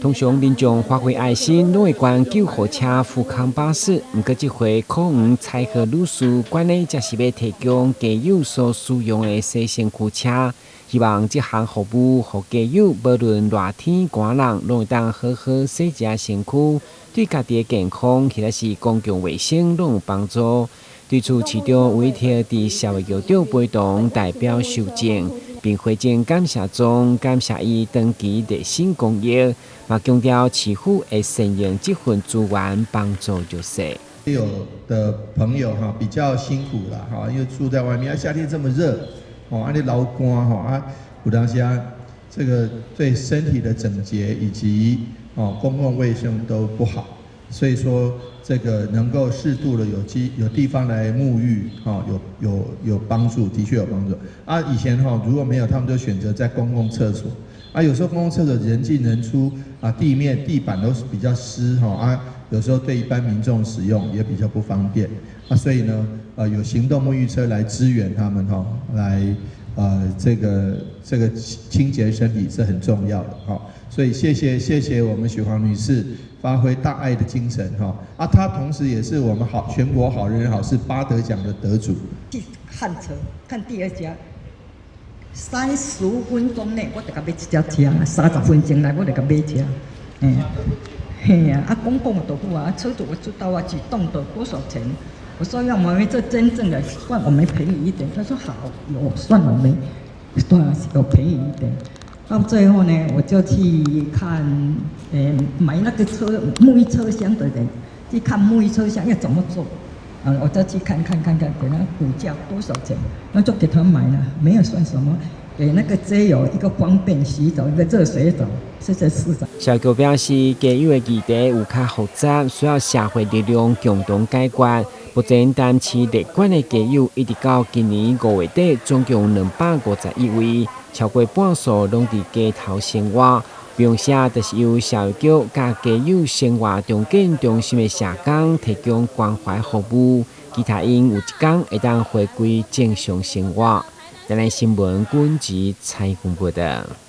通常民众发挥爱心，拢会关救护车、扶康巴士。不过这回科园彩荷女士馆内则是要提供家友所使用的洗身躯车，希望这项服务互家友无论热天寒冷，拢会当好好洗一下身躯，对家己的健康，或者是公共卫生拢有帮助。对此，市长有一天伫社会局长陪同代表受证，并回敬感谢中，感谢伊长期热心公益，嘛强调市府会善用这份资源帮助弱势。有的朋友哈比较辛苦了哈，因为住在外面，夏天这么热，哦，你流汗哈，有当下这个对身体的整洁以及公共卫生都不好，所以说这个能够适度的有地方来沐浴，有帮助，的确有帮助。啊，以前如果没有，他们就选择在公共厕所。啊，有时候公共厕所人进人出，啊，地板都是比较湿有时候对一般民众使用也比较不方便。啊，所以呢，有行动沐浴车来支援他们来这个清洁身体是很重要的所以谢谢我们许黄女士发挥大爱的精神她同时也是我们全国好人好事8得奖的得主。去旱车看第二家，30分钟内我就甲买一只车，30分钟内我就甲买车，嘿啊，公共的好啊，车主我知道啊，举动的多少钱？我说要我们这真正的算我们便宜一点，他说好，有算我们多少有便宜一点。到最后呢，我就去看，买那个沐浴车厢的人，去看沐浴车厢要怎么做。我就去看，给他估价多少钱，那就给他买了，没有算什么。给那个街友一个方便洗澡，一个热水澡，谢谢市长。社局表示，家友的议题有较复杂，需要社会力量共同解决。目前单市立馆的家友一直到今年5月底，总共251位，超过半数拢伫街头生活。并且就是由社会局甲家友生活重建中心的社工提供关怀服务，其他因有一天会当回归正常生活。台南新闻军集采访报道。